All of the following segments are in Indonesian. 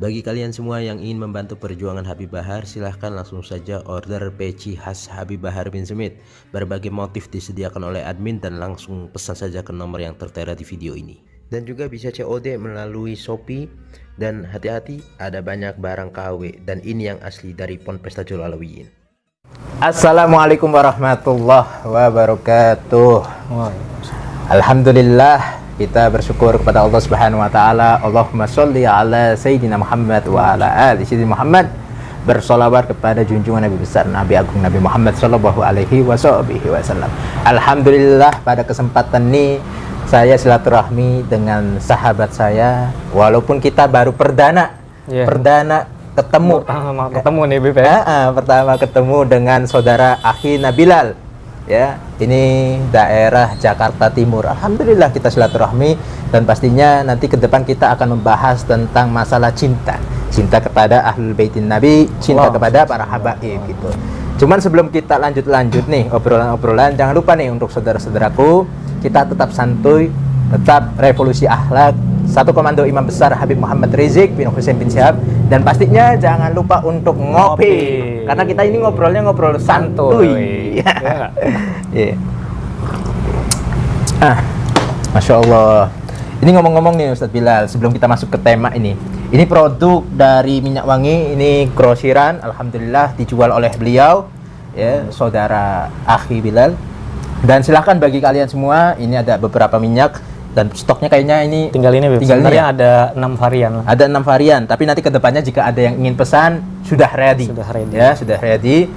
Bagi kalian semua yang ingin membantu perjuangan Habib Bahar, silahkan langsung saja order peci khas Habib Bahar bin Smith. Berbagai motif disediakan oleh admin dan langsung pesan saja ke nomor yang tertera di video ini. Dan juga bisa COD melalui Shopee. Dan hati-hati, ada banyak barang KW dan ini yang asli dari Pond Pesta Jolalawiyin. Assalamualaikum warahmatullahi wabarakatuh. Alhamdulillah, kita bersyukur kepada Allah Subhanahu wa taala. Allahumma sholli ala sayyidina Muhammad wa ala ali sayyidina Muhammad. Bersolawat kepada junjungan Nabi besar Nabi Agung Nabi Muhammad sallallahu alaihi wasallam. Alhamdulillah, pada kesempatan ini saya silaturahmi dengan sahabat saya, walaupun kita baru perdana ketemu. Pertama ketemu nih Bib ya. Pertama ketemu dengan saudara Akhi Nabilal. Ya, ini daerah Jakarta Timur. Alhamdulillah kita silaturahmi, dan pastinya nanti ke depan kita akan membahas tentang masalah cinta kepada Ahlul Baitin Nabi, cinta kepada para habaib gitu. Cuman sebelum kita lanjut nih obrolan, jangan lupa nih untuk saudara-saudaraku, kita tetap santuy, tetap revolusi akhlak, satu komando Imam Besar Habib Muhammad Rizik bin Husain bin Syihab, dan pastinya jangan lupa untuk ngopi. Karena kita ini ngobrol santuy. Yeah. Masya Allah. Ini ngomong-ngomong nih Ustadz Bilal, sebelum kita masuk ke tema ini produk dari minyak wangi, ini grosiran, alhamdulillah dijual oleh beliau, ya, saudara Akhi Bilal. Dan silahkan bagi kalian semua, ini ada beberapa minyak dan stoknya kayaknya ini tinggal ini ya? Ada 6 varian. Ada 6 varian, tapi nanti kedepannya jika ada yang ingin pesan sudah ready. Ya, sudah ready.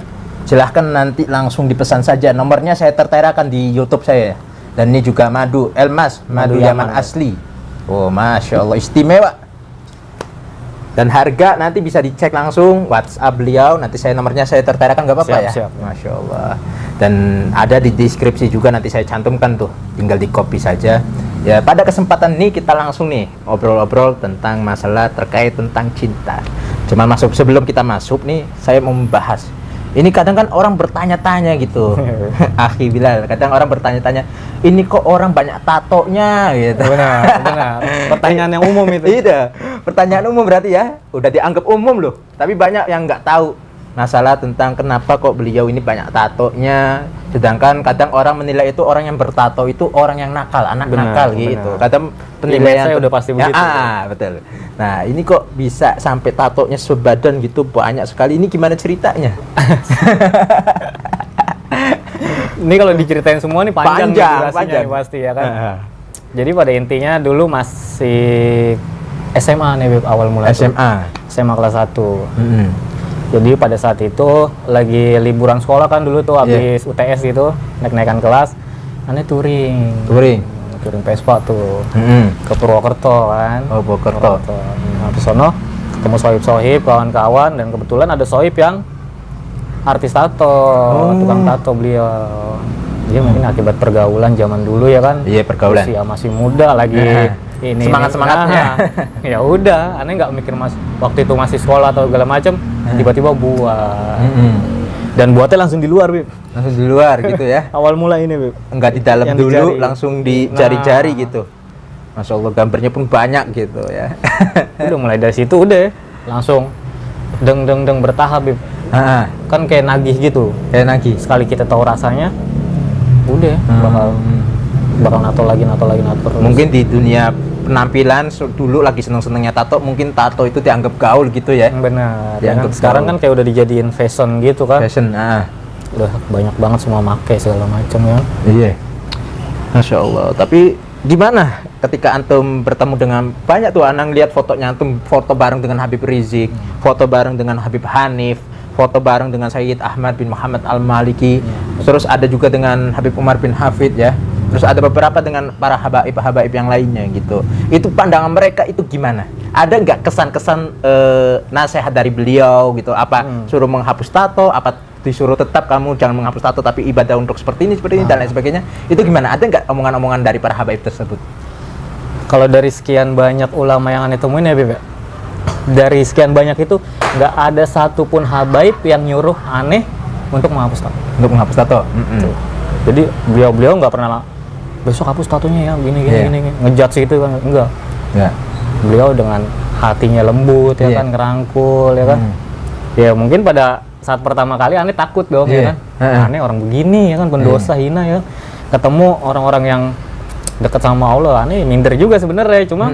Silahkan nanti langsung dipesan saja. Nomornya saya terterakan di YouTube saya. Dan ini juga madu Elmas, madu Yaman asli. Oh, masya Allah, istimewa. Dan harga nanti bisa dicek langsung WhatsApp beliau. Nanti nomornya saya terterakan, nggak apa-apa ya. Siap. Masya Allah. Dan ada di deskripsi juga, nanti saya cantumkan tuh. Tinggal di copy saja. Ya, pada kesempatan ini kita langsung nih obrol-obrol tentang masalah terkait tentang cinta. Cuman sebelum kita masuk nih, saya mau membahas. Ini kadang kan orang bertanya-tanya gitu. Akhi Bilal, kadang orang bertanya-tanya, ini kok orang banyak tatonya gitu. Benar. Pertanyaan yang umum itu. Iya, pertanyaan umum berarti ya. Udah dianggap umum loh. Tapi banyak yang nggak tahu masalah tentang kenapa kok beliau ini banyak tatonya. Sedangkan kadang orang menilai itu orang yang bertato itu orang yang nakal, anak nakal gitu. Kadang penilaian saya udah pasti begitu. Betul. Nah, ini kok bisa sampai tatonya sebadan gitu banyak sekali. Ini gimana ceritanya? Ini kalau diceritain semua nih panjang. Nih pasti ya kan. Jadi pada intinya dulu masih SMA nih Beb, awal mulai. SMA kelas 1. Jadi pada saat itu lagi liburan sekolah kan dulu tuh, habis UTS gitu, naik-naikan kelas, aneh touring Vespa tuh, ke Purwokerto kan. Oh, Purwokerto. Nah, di sono ketemu sohib, kawan-kawan, dan kebetulan ada sohib yang artis tato, tukang tato beliau. Dia mungkin akibat pergaulan zaman dulu ya kan. Iya, pergaulan. Usia masih muda lagi. Ini semangatnya. Ya udah, aneh nggak mikir waktu itu masih sekolah atau segala macam, tiba-tiba buat. Dan buatnya langsung di luar, Bib. Langsung di luar gitu ya. Awal mulai ini, Bib. Enggak di dalam yang dulu, langsung di jari-jari gitu. Masya Allah, gambarnya pun banyak gitu ya. Udah mulai dari situ udah langsung deng bertahap, Bib. Kan kayak nagih gitu. Kayak nagih. Sekali kita tahu rasanya, udah bakal nato lagi. Mungkin di dunia penampilan dulu lagi seneng-senengnya tato, mungkin tato itu dianggap gaul gitu ya. Benar. Dianggap sekarang kan kayak udah dijadiin fashion gitu kan. Fashion. Udah banyak banget semua make segala macam ya. Iya. Masya Allah. Tapi gimana ketika antum bertemu dengan banyak tuh, anang lihat fotonya antum, foto bareng dengan Habib Rizik, foto bareng dengan Habib Hanif, foto bareng dengan Sayyid Ahmad bin Muhammad Al-Maliki, terus ada juga dengan Habib Umar bin Hafid ya. Terus ada beberapa dengan para habaib yang lainnya gitu. Itu pandangan mereka itu gimana? Ada nggak kesan-kesan nasihat dari beliau gitu? Apa suruh menghapus tato? Apa disuruh tetap kamu jangan menghapus tato tapi ibadah untuk seperti ini dan lain sebagainya? Itu gimana? Ada nggak omongan-omongan dari para habaib tersebut? Kalau dari sekian banyak ulama yang aneh temuin ya Beb, dari sekian banyak itu nggak ada satupun habaib yang nyuruh aneh untuk menghapus tato. Untuk menghapus tato. Jadi beliau nggak pernah besok hapus tatonya ya, gini ngejudge gitu kan, enggak. Ya. Beliau dengan hatinya lembut ya kan, ngerangkul ya kan. Ya mungkin pada saat pertama kali aneh takut dong ya kan. Aneh orang begini ya kan, pendosa hina ya. Ketemu orang-orang yang dekat sama Allah, aneh minder juga sebenarnya, cuma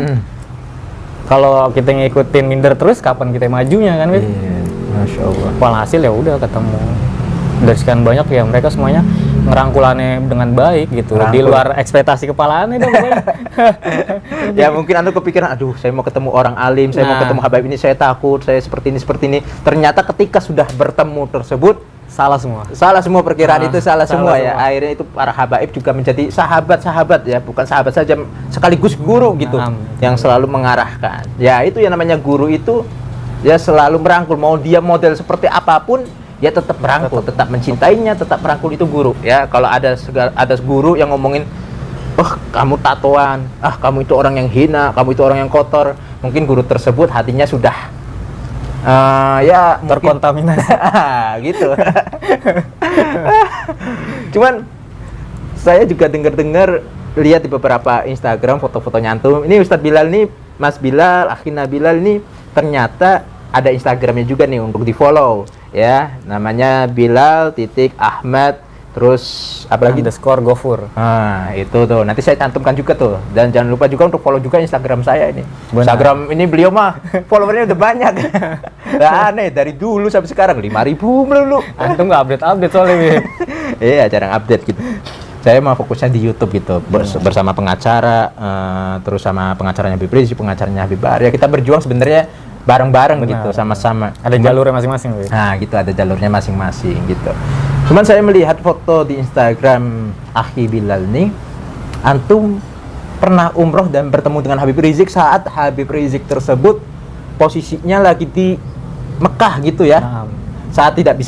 kalau kita ngikutin minder terus kapan kita majunya kan, Beb? Masya Allah. Walhasil ya udah ketemu dari sekian banyak ya, mereka semuanya ngerangkulannya dengan baik gitu, di luar ekspektasi kepala aneh dong. Ya mungkin Anda kepikiran, aduh saya mau ketemu orang alim, saya mau ketemu Habaib ini, saya takut, saya seperti ini. Ternyata ketika sudah bertemu tersebut, salah semua perkiraan itu salah semua ya. Akhirnya itu para habaib juga menjadi sahabat-sahabat ya, bukan sahabat saja, sekaligus guru gitu, yang selalu mengarahkan. Ya itu yang namanya guru itu ya selalu merangkul, mau dia model seperti apapun ya tetap merangkul, tetap mencintainya, tetap merangkul, itu guru ya. Kalau ada guru yang ngomongin, oh kamu tatoan, kamu itu orang yang hina, kamu itu orang yang kotor, mungkin guru tersebut hatinya sudah ya terkontaminasi gitu. Cuman saya juga dengar lihat di beberapa Instagram foto-fotonya antum. Ini Ustadz Bilal nih, Mas Bilal, Akhina Bilal ini ternyata ada Instagramnya juga nih untuk di follow ya. Namanya Bilal.Ahmad terus apa lagi? _Gofur. Itu tuh. Nanti saya cantumkan juga tuh. Dan jangan lupa juga untuk follow juga Instagram saya ini. Instagram ini beliau mah followernya udah banyak. Nah, aneh dari dulu sampai sekarang 5.000 melulu. Antum nggak update soalnya, Beb. Iya, jarang update gitu. Saya mau fokusnya di YouTube gitu, bersama pengacara, terus sama pengacaranya Habib Rizik, pengacaranya Habib Bahar. Ya kita berjuang sebenarnya bareng-bareng gitu, sama-sama. Ada jalurnya masing-masing, Beb. Nah, gitu, ada jalurnya masing-masing gitu. Cuman saya melihat foto di Instagram Akhi Bilal nih, antum pernah umroh dan bertemu dengan Habib Rizik saat Habib Rizik tersebut posisinya lagi di Mekah gitu ya. Saat tidak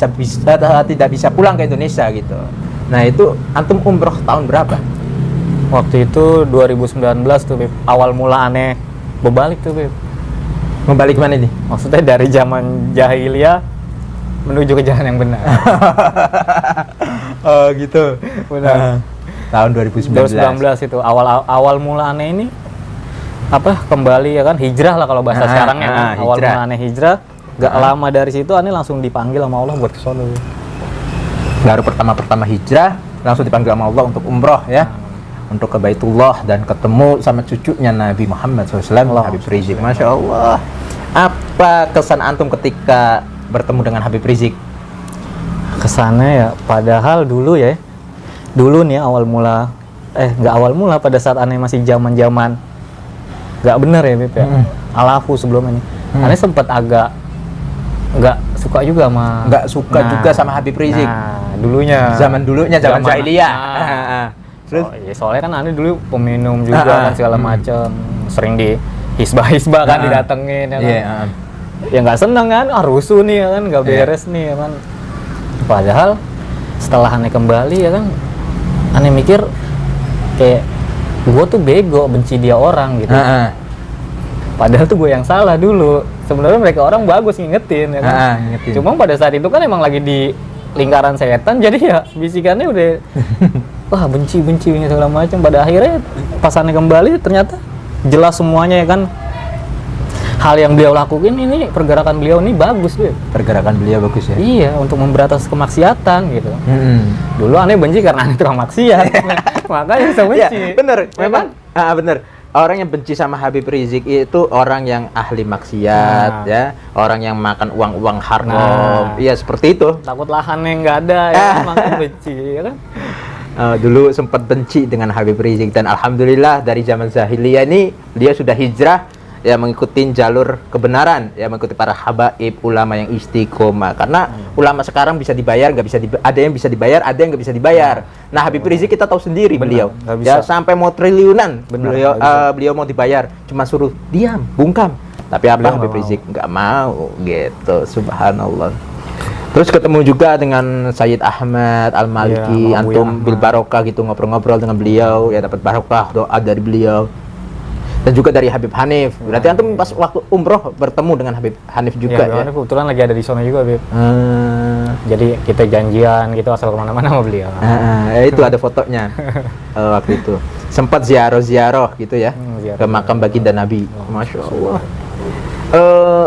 bisa pulang ke Indonesia gitu. Nah, itu antum umroh tahun berapa? Waktu itu 2019 tuh, Beb. Awal mula aneh berbalik tuh, Beb. Membalik mana nih? Maksudnya dari zaman jahiliyah menuju ke jalan yang benar. Oh gitu. Benar. Tahun 2019 itu awal mula aneh ini kembali ya kan, hijrah lah kalau bahasa sekarang ya kan. Awal mula aneh hijrah, gak lama dari situ aneh langsung dipanggil sama Allah buat ke sono. Baru pertama hijrah langsung dipanggil sama Allah untuk umroh ya. Untuk ke Baitullah dan ketemu sama cucunya Nabi Muhammad SAW, Habib Rizik. Masya Allah. Apa kesan antum ketika bertemu dengan Habib Rizik? Kesannya ya, padahal dulu nih awal mula pada saat aneh masih zaman nggak bener ya, Beb ya. Alafu sebelum ini aneh sempat agak nggak suka juga sama Habib Rizik. Zaman jahiliyah. Terus soalnya kan aneh dulu peminum juga kan segala macam, sering di hisbah kan didatengin ya kan. Ya nggak seneng kan, rusuh nih ya kan, nggak beres nih ya kan. Padahal setelah aneh kembali ya kan, aneh mikir kayak gue tuh bego, benci dia orang gitu. Padahal tuh gue yang salah dulu. Sebenarnya mereka orang bagus ngingetin ya kan. Cuma pada saat itu kan emang lagi di lingkaran setan, jadi ya bisikannya udah wah benci segala macam. Pada akhirnya pas aneh kembali ternyata jelas semuanya ya kan. Hal yang beliau lakukan ini, pergerakan beliau ini bagus, Beb. Pergerakan beliau bagus ya? Iya, untuk memberantas kemaksiatan gitu. Dulu aneh benci karena aneh tukang maksiat. Makanya saya benci. Ya, bener, memang bener. Orang yang benci sama Habib Rizik itu orang yang ahli maksiat ya, orang yang makan uang haram. Iya, seperti itu. Takut lahannya nggak ada ya, makanya benci ya kan. Dulu sempat benci dengan Habib Rizik dan alhamdulillah dari zaman jahiliyah ini dia sudah hijrah ya, mengikuti jalur kebenaran ya, mengikuti para habaib, ulama yang istiqomah. Karena ulama sekarang bisa dibayar, ada yang bisa dibayar, ada yang nggak bisa dibayar. Nah, Habib Rizik kita tahu sendiri, beliau ya sampai mau triliunan beliau mau dibayar, cuma suruh diam, bungkam. Tapi Habib Rizik nggak mau gitu, subhanallah. Terus ketemu juga dengan Sayyid Ahmad Al-Maliki, antum bil barokah gitu, ngobrol-ngobrol dengan beliau ya, dapat barokah doa dari beliau. Dan juga dari Habib Hanif. Berarti antum pas waktu umroh bertemu dengan Habib Hanif juga ya? Kebetulan lagi ada di sana juga, Beb. Jadi kita janjian gitu asal kemana-mana sama beliau. Itu ada fotonya waktu itu. Sempat ziarah gitu ya, ke makam baginda Nabi. Masya Allah.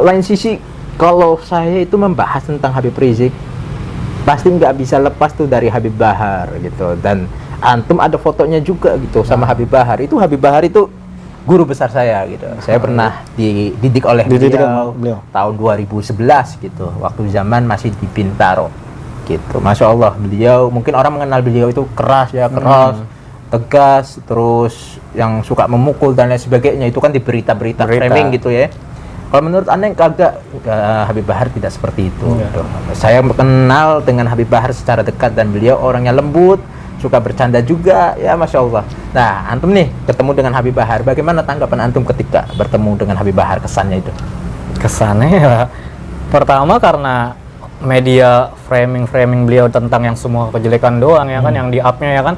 Lain sisi, kalau saya itu membahas tentang Habib Rizik, pasti nggak bisa lepas tuh dari Habib Bahar gitu. Dan antum ada fotonya juga gitu sama Habib Bahar. Itu Habib Bahar itu guru besar saya gitu. Saya pernah dididik oleh beliau tahun 2011 gitu, waktu zaman masih di Bintaro gitu. Masya Allah, beliau, mungkin orang mengenal beliau itu keras ya, keras, tegas, terus yang suka memukul dan lain sebagainya. Itu kan di berita-berita framing gitu ya. Kalau menurut Anda kagak, Habib Bahar tidak seperti itu gitu. Saya kenal dengan Habib Bahar secara dekat dan beliau orangnya lembut, suka bercanda juga ya, Masya Allah. Nah, antum nih ketemu dengan Habib Bahar, bagaimana tanggapan antum ketika bertemu dengan Habib Bahar? Kesannya itu? Kesannya ya, pertama karena media framing beliau tentang yang semua kejelekan doang ya kan, yang di up-nya ya kan.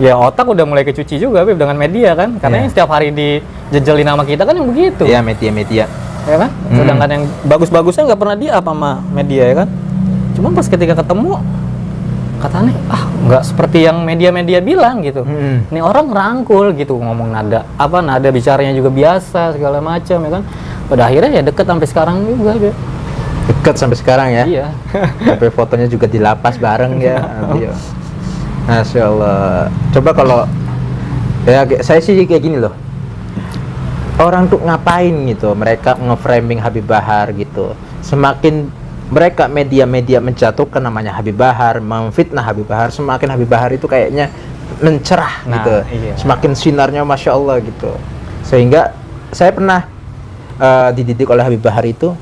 Ya otak udah mulai kecuci juga Beb dengan media kan, karena yang setiap hari dijejelin nama kita kan yang begitu. Iya, media-media. Ya kan? Sedangkan yang bagus-bagusnya nggak pernah di-up sama media ya kan. Cuman pas ketika ketemu, katanya nggak seperti yang media-media bilang gitu. Ini orang rangkul gitu, ngomong nada bicaranya juga biasa segala macam ya kan. Pada akhirnya ya deket sampai sekarang juga Beb. Dekat sampai sekarang ya? Iya. Sampai fotonya juga di lapas bareng ya. Masya Allah. Coba kalau ya saya sih kayak gini loh, orang tuh ngapain gitu mereka nge-framing Habib Bahar gitu. Semakin mereka media-media menjatuhkan namanya Habib Bahar, memfitnah Habib Bahar, semakin Habib Bahar itu kayaknya mencerah gitu. Semakin sinarnya Masya Allah gitu. Sehingga saya pernah dididik oleh Habib Bahar itu.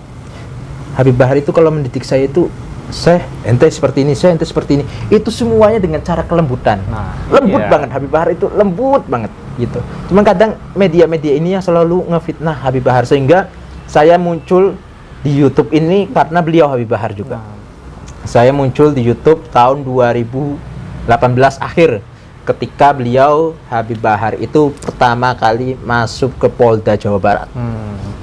Habib Bahar itu kalau mendidik saya itu, saya ente seperti ini, saya ente seperti ini, itu semuanya dengan cara kelembutan. Lembut banget, Habib Bahar itu lembut banget gitu. Cuman kadang media-media ini yang selalu ngefitnah Habib Bahar, sehingga saya muncul di YouTube ini karena beliau Habib Bahar juga. Saya muncul di YouTube tahun 2018 akhir, ketika beliau Habib Bahar itu pertama kali masuk ke Polda Jawa Barat.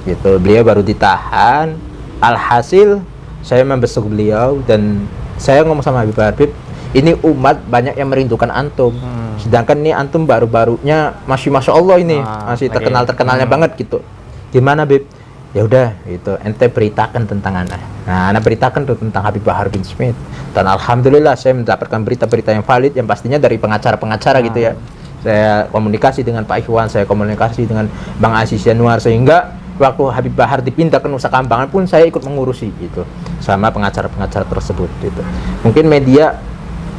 Gitu, beliau baru ditahan. Alhasil saya membesuk beliau dan saya ngomong sama Habib Bahar, Bib, ini umat banyak yang merindukan antum. Sedangkan ini antum baru-barunya masih Masya Allah ini, masih terkenal-terkenalnya banget gitu. Gimana Bib? Ya udah itu ente beritakan tentang anak. Nah, anak beritakan tuh tentang Habib Bahar bin Smith. Dan alhamdulillah saya mendapatkan berita-berita yang valid, yang pastinya dari pengacara-pengacara gitu ya. Saya komunikasi dengan Pak Ikhwan, saya komunikasi dengan Bang Aziz Yanuar, sehingga waktu Habib Bahar dipindah ke Nusa Kambangan pun saya ikut mengurusi gitu sama pengacara-pengacara tersebut gitu. Mungkin media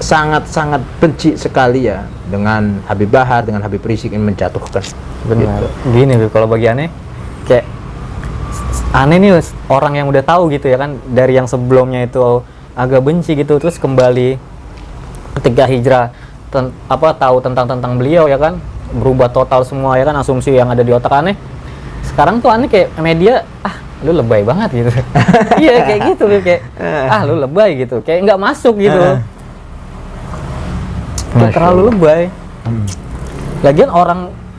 sangat-sangat benci sekali ya dengan Habib Bahar, dengan Habib Rizik yang menjatuhkan. Benar. Gitu. Gini kalau bagi aneh, kayak aneh nih orang yang udah tahu gitu ya kan, dari yang sebelumnya itu agak benci gitu, terus kembali ketika hijrah tahu tentang beliau ya kan, berubah total semua ya kan, asumsi yang ada di otak aneh. Sekarang tuh aneh kayak media, lu lebay banget gitu. Iya kayak gitu kayak lu lebay gitu, kayak nggak masuk gitu. Kayak terlalu lebay. Lagian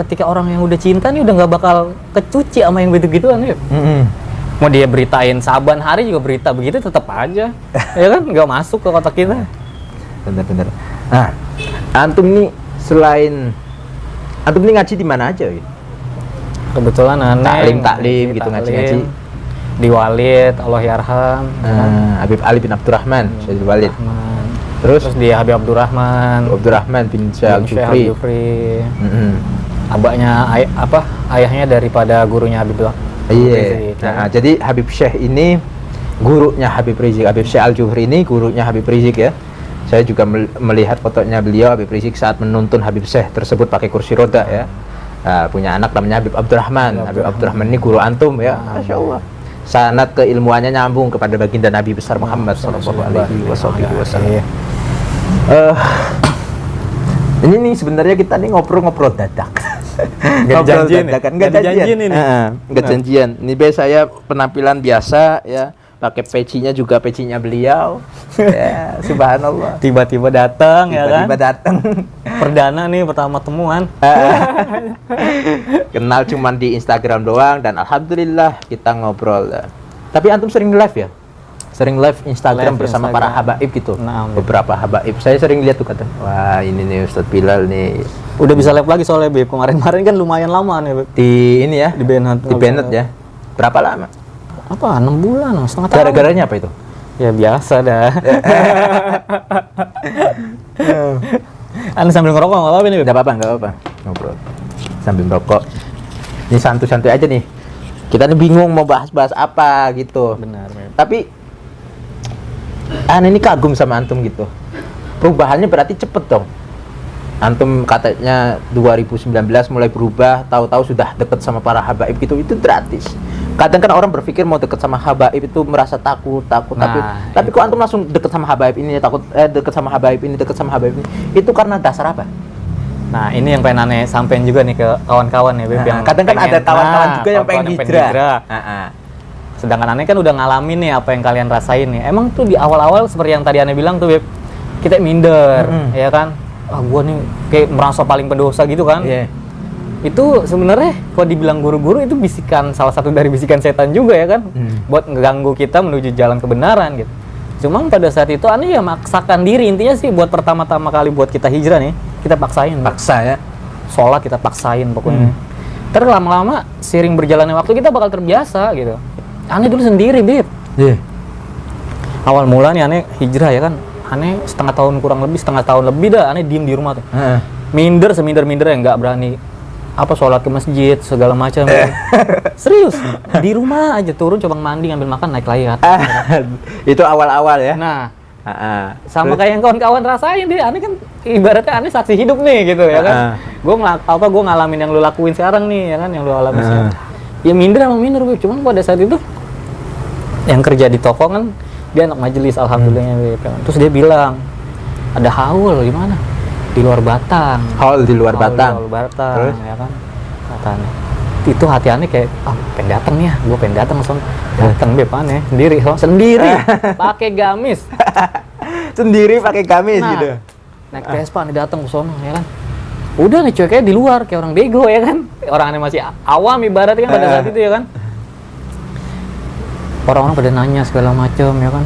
ketika orang yang udah cinta nih udah nggak bakal kecuci sama yang begitu-gituan ya. Mau dia beritain saban hari juga berita begitu tetap aja. Ya kan nggak masuk ke kotak kita. Bener-bener. Nah, antum nih antum nih ngaji di mana aja gitu? Kebetulan aneh taklim gitu, ngaji-ngaji di Walid, Allah yarham. Habib Ali bin Abdurrahman, Syekh Walid. Terus di Habib Abdurrahman bin Syekh Al-Jufri. Abahnya ayahnya daripada gurunya Habib Rizik. Nah, jadi Habib Syekh ini gurunya Habib Rizik. Habib Syekh Al-Jufri ini gurunya Habib Rizik ya. Saya juga melihat fotonya beliau Habib Rizik saat menuntun Habib Syekh tersebut pakai kursi roda ya. Punya anak namanya Habib Abdurrahman. Habib Abdurrahman ini guru antum ya, Masya Allah. Sanad keilmuannya nyambung kepada baginda Nabi besar Muhammad sallallahu alaihi wasallam. Ini nih sebenarnya kita nih ngobrol-ngobrol dadak. Nggak janjian ini. Nggak janjian. Ini saya penampilan biasa ya. Pakai pecinya juga pecinya beliau. Ya, subhanallah. Tiba-tiba datang ya kan? Tiba-tiba datang. Perdana nih pertama temuan. Kenal cuman di Instagram doang dan alhamdulillah kita ngobrol. Tapi antum sering live ya? Sering live Instagram bersama para habaib gitu. Beberapa habaib. Saya sering lihat tuh kata, wah ini nih Ustadz Bilal nih. Udah bisa live lagi soalnya Beb. Kemarin-kemarin kan lumayan lama nih Beb. Di ini ya? Di Bennett. Di Bennett ya. Berapa lama? Apa 6 bulan, setengah tahun. Gara-garanya apa itu? Ya biasa dah. Anda sambil ngerokok nggak apa-apa nih? Nggak apa-apa. Ngobrol sambil merokok. Ini santuy-santuy aja nih. Kita nih bingung mau bahas-bahas apa gitu. Benar. Tapi ini kagum sama antum gitu. Perubahannya berarti cepet dong. Antum katanya 2019 mulai berubah, tahu-tahu sudah deket sama para habaib gitu, itu gratis. Kadang kan orang berpikir mau deket sama habaib itu merasa takut. Tapi kok antum langsung deket sama habaib ini, deket sama habaib ini. Itu karena dasar apa? Nah, ini yang pengen aneh sampein juga nih ke kawan-kawan ya, Beb, yang kadang kan ada kawan-kawan juga yang pengen hijrah. Sedangkan aneh kan udah ngalamin nih apa yang kalian rasain nih. Emang tuh di awal-awal seperti yang tadi aneh bilang tuh, Beb, kita minder, ya kan? Gua nih kayak merasa paling pendosa gitu kan. Itu sebenarnya kalau dibilang guru-guru itu bisikan, salah satu dari bisikan setan juga ya kan, buat ngeganggu kita menuju jalan kebenaran gitu. Cuma pada saat itu aneh ya maksakan diri, intinya sih buat pertama-tama kali buat kita hijrah nih, kita paksain. Paksa ya. Sholat kita paksain pokoknya. Terus lama-lama seiring berjalannya waktu kita bakal terbiasa gitu. Aneh dulu sendiri, Bib. Awal mula nih aneh hijrah ya kan. Aneh setengah tahun lebih dah aneh diem di rumah tuh. Minder seminder-mindernya, nggak berani sholat ke masjid segala macam. Serius, di rumah aja turun coba mandi ngambil makan naik lagi kan. Itu awal-awal ya. Nah, sama kayak yang kawan-kawan rasain deh. Aneh kan ibaratnya aneh saksi hidup nih gitu ya kan. Gue ngalamin yang lu lakuin sekarang nih ya kan, yang lu alami sekarang. Ya minder emang minder, cuman pada saat itu yang kerja di toko kan dia anak majelis alhamdulillahnya. Terus dia bilang ada haul di mana? Di luar Batang. Haul di luar Batang. Terus? Ya kan? Katanya. Itu hati aneh kayak pengen datang nih ya. Gue pengen datang langsung. Datang Beb aneh sendiri pakai gamis. Sendiri pakai gamis gitu. Naik Vespa nih datang ke sono ya kan. Udah nih cueknya di luar kayak orang bego ya kan. Orang aneh masih awam ibaratnya kan pada saat itu ya kan. Orang-orang pada nanya segala macam ya kan.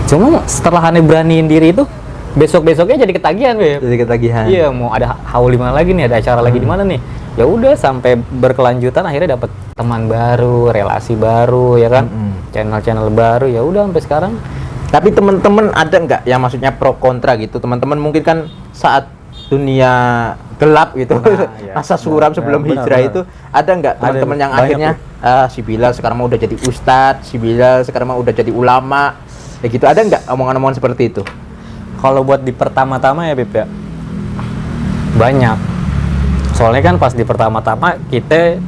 Cuma setelah aneh beraniin diri itu, besok-besoknya jadi ketagihan, Beb. Jadi ketagihan. Iya, mau ada haul di mana lagi nih, ada acara lagi di mana nih. Ya udah sampai berkelanjutan akhirnya dapat teman baru, relasi baru ya kan. Channel-channel baru ya udah sampai sekarang. Tapi teman-teman ada nggak yang maksudnya pro kontra gitu? Teman-teman mungkin kan saat dunia gelap gitu, masa suram sebelum hijrah itu ada nggak teman-teman yang akhirnya si Bilal sekarang mau udah jadi ustadz, si Bilal sekarang mau udah jadi ulama, ya gitu, ada nggak omongan-omongan seperti itu? Kalau buat di pertama-tama ya Beb ya banyak. Soalnya kan pas di pertama-tama kita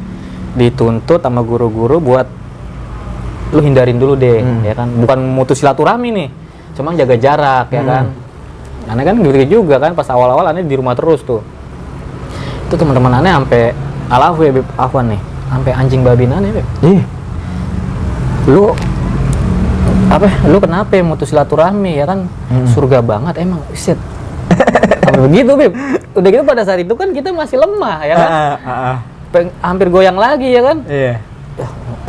dituntut sama guru-guru buat lu hindarin dulu deh, ya kan, bukan memutus silaturahmi nih, cuma jaga jarak ya kan. Aneh kan gitu juga kan, pas awal-awal aneh di rumah terus tuh. Itu teman-teman aneh sampai alafu ya Beb, afwan nih, sampai anjing babin aneh Beb. Lu kenapa ya mutus silaturahmi ya kan? Surga banget emang, shit. Sampai begitu Beb. Udah gitu pada saat itu kan kita masih lemah ya kan. Hampir goyang lagi ya kan.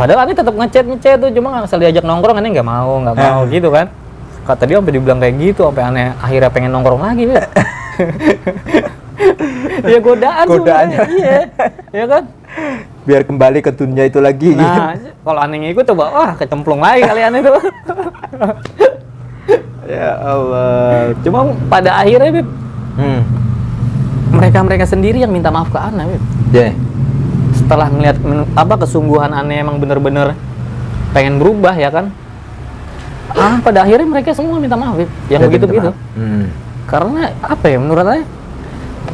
Padahal aneh tetap ngechat tuh, cuma asal diajak nongkrong aneh nggak mau gitu kan. Kata dia sampai dibilang kayak gitu, sampai aneh akhirnya pengen nongkrong lagi Beb. Ya godaannya. Iya. Ya kan? Biar kembali ke dunia itu lagi. Nah, kalau aneh ngikut coba kecemplung lagi kali aneh tuh. Ya Allah. Cuma pada akhirnya Beb, mereka sendiri yang minta maaf ke aneh Beb. Setelah ngeliat kesungguhan aneh emang bener-bener pengen berubah ya kan. Pada akhirnya mereka semua minta maaf Beb. Yang begitu-begitu. Karena apa ya menurut saya,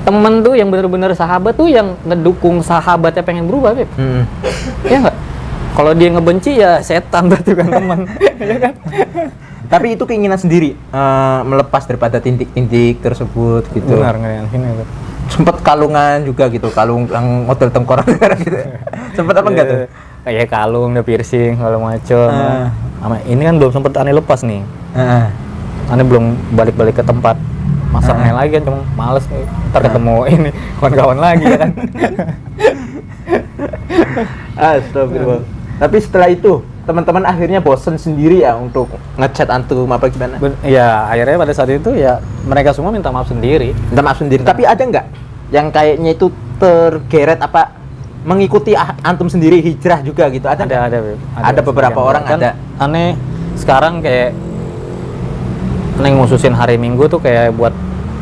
temen tuh yang bener-bener sahabat tuh yang ngedukung sahabatnya pengen berubah Beb. Ya nggak? Kalau dia ngebenci ya setan berarti kan teman. Ya kan? Tapi itu keinginan sendiri, melepas daripada tintik-tintik tersebut gitu. Benar nggak ya? Sempet kalungan juga gitu, kalung yang model tengkorak gitu. Sempet apa enggak tuh? Kayak kalung, ada piercing, kalau macam. Ini kan belum sempet aneh lepas nih. Aneh belum balik-balik ke tempat masangnya lagi kan, cuma males nih. Ntar ketemu ini kawan-kawan lagi ya kan. Astagfirullah. Tapi setelah itu teman-teman akhirnya bosen sendiri ya untuk ngechat antum apa gimana? Ya akhirnya pada saat itu ya mereka semua minta maaf sendiri. Minta maaf sendiri. Tapi ada nggak yang kayaknya itu tergeret apa mengikuti antum sendiri hijrah juga gitu? Ada nggak? Beb. Ada beberapa orang kan ada. Aneh sekarang kayak aneh ngususin hari Minggu tuh kayak buat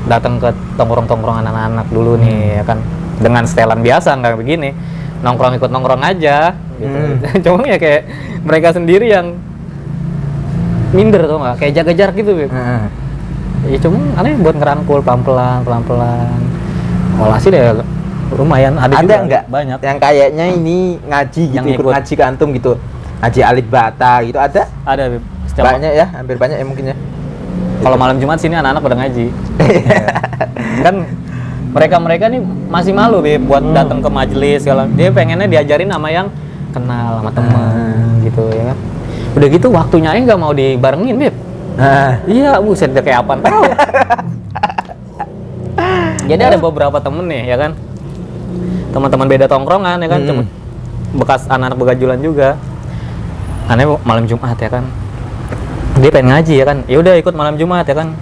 datang ke tongkrong-tongkrongan anak-anak dulu nih ya kan, dengan setelan biasa nggak begini, nongkrong ikut nongkrong aja gitu. Cuma ya kayak mereka sendiri yang minder tuh nggak, kayak jaga jarak gitu Beb. Ya cuma aneh buat ngerangkul pelan-pelan. Walhasil deh lumayan ada juga nggak banyak yang kayaknya ini ngaji gitu, yang ikut ngaji ke antum gitu, ngaji alif bata gitu, ada Beb. banyak ya, hampir banyak ya mungkin ya. Kalau malam Jumat sini anak-anak pada ngaji. Kan mereka nih masih malu Beb buat datang ke majelis segala. Dia pengennya diajarin sama yang kenal sama teman gitu ya kan. Udah gitu waktunya aja nggak mau dibarengin Beb. Iya, buset dia kayak apaan tahu. Jadi ada beberapa temen nih ya kan, teman-teman beda tongkrongan ya kan, bekas anak-anak begajulan juga. Aneh malam Jumat ya kan, dia pengen ngaji ya kan, ya udah ikut malam Jumat ya kan.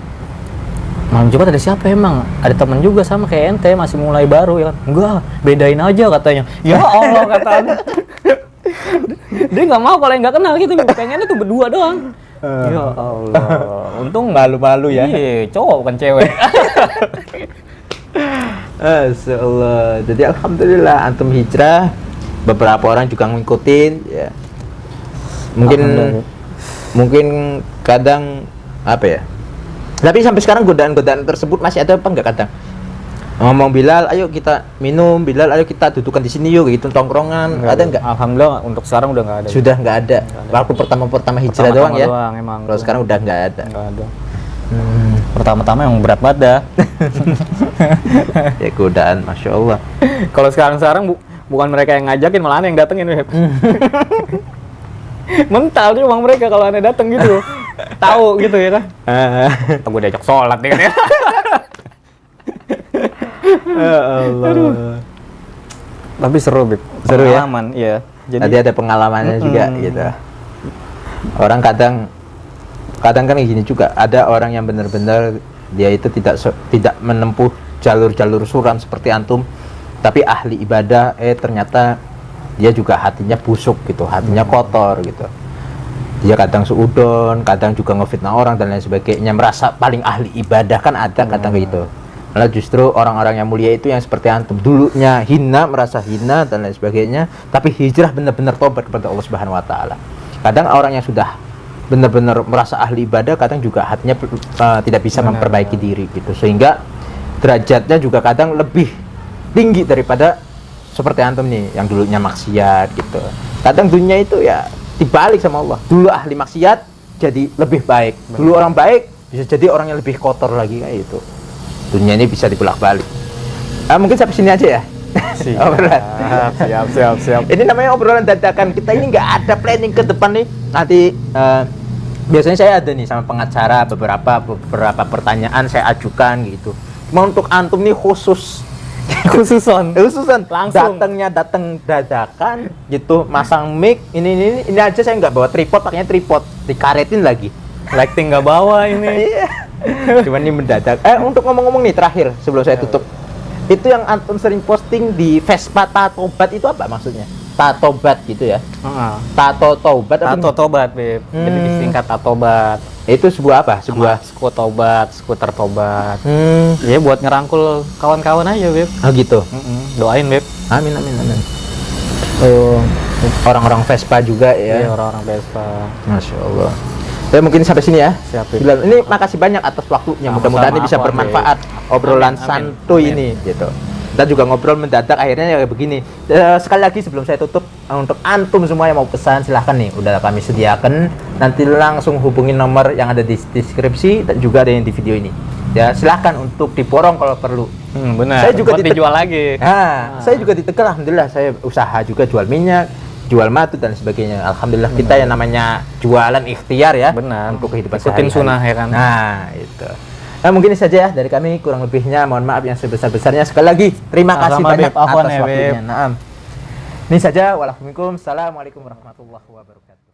Malam Jumat ada siapa emang? Ada temen juga sama kayak ente, masih mulai baru ya kan. Enggak, bedain aja katanya. Ya Allah katanya. Dia nggak mau kalau yang nggak kenal gitu, pengennya tuh berdua doang. Ya Allah, untung malu-malu ya. Iya, cowok bukan cewek. Masyaallah. Jadi alhamdulillah antum hijrah, beberapa orang juga ngikutin ya. Mungkin kadang apa ya? Tapi sampai sekarang godaan-godaan tersebut masih ada apa enggak kadang? Ngomong Bilal, ayo kita minum, Bilal, ayo kita dudukan di sini yuk, gitu tongkrongan, ada enggak? Alhamdulillah untuk sekarang udah nggak ada. Sudah nggak ada. Waktu pertama hijrah doang ya. Emang. Kalau sekarang udah nggak ada. Nggak ada. Pertama-tama yang berat banget dah. Ya godaan, masya Allah. Kalau sekarang bukan mereka yang ngajakin, malah aneh yang datengin. Mental tuh emang mereka kalau aneh dateng gitu. Tahu gitu ya kan. Gue diajak sholat nih kan ya. Allah. Tapi seru Beb. Seru ya? Pengalaman, iya. Jadi Tadi ada pengalamannya juga gitu. Orang kadang kan gini juga, ada orang yang benar-benar dia itu tidak menempuh jalur-jalur suram seperti antum, tapi ahli ibadah, ternyata dia juga hatinya busuk gitu, hatinya kotor gitu. Dia kadang suudon, kadang juga ngefitnah orang dan lain sebagainya, merasa paling ahli ibadah kan ada kadang gitu. Malah justru orang-orang yang mulia itu yang seperti antum, dulunya hina, merasa hina dan lain sebagainya, tapi hijrah benar-benar tobat kepada Allah Subhanahu wa taala. Kadang orang yang sudah benar-benar merasa ahli ibadah, kadang juga hatinya tidak bisa memperbaiki diri gitu, sehingga derajatnya juga kadang lebih tinggi daripada seperti antum nih yang dulunya maksiat gitu. Kadang dunia itu ya dibalik sama Allah, dulu ahli maksiat jadi lebih baik, dulu orang baik bisa jadi orang yang lebih kotor lagi kayak itu. Dunia ini bisa dibulak-balik. Mungkin sampai sini aja ya. Siap. Ini namanya obrolan dadakan. Kita ini nggak ada planning ke depan nih. Nanti biasanya saya ada nih sama pengacara, beberapa pertanyaan saya ajukan gitu. Mau untuk antum nih khususan langsung datang dadakan gitu, masang mic ini aja saya nggak bawa tripod, pakainya tripod dikaretin lagi, lighting nggak bawa ini. Cuman ini mendadak. Untuk ngomong-ngomong nih terakhir sebelum saya tutup, itu yang antum sering posting di Vespa Tatobat itu apa maksudnya? Tatobat gitu ya? Tatobat Beb. Jadi disingkat Tatobat. Itu sebuah apa? Sebuah skuter tobat. Ya buat ngerangkul kawan-kawan aja Beb. Gitu. Doain Beb. Amin. Orang-orang Vespa juga ya? Iya, orang-orang Vespa. Masya Allah. Ya mungkin sampai sini ya. Siap, Bilal, ini makasih banyak atas waktunya. Mudah-mudahan ini bisa bermanfaat. Obrolan santuy ini gitu. Kita juga ngobrol mendadak akhirnya kayak begini. Sekali lagi sebelum saya tutup, untuk antum semua yang mau pesan silahkan nih, udah kami sediakan. Nanti langsung hubungin nomor yang ada di deskripsi dan juga ada yang di video ini. Ya silahkan untuk diborong kalau perlu. Benar. Saya juga dijual lagi. Saya juga ditekan, alhamdulillah saya usaha juga jual minyak, jual madu dan sebagainya. Alhamdulillah kita yang namanya jualan ikhtiar ya. Benar. Untuk kehidupan ikutin sunnah ya kan. Nah itu. Mungkin ini saja ya dari kami, kurang lebihnya mohon maaf yang sebesar-besarnya. Sekali lagi terima kasih banyak atas waktunya. Ini saja, waalaikumsalam warahmatullahi wabarakatuh.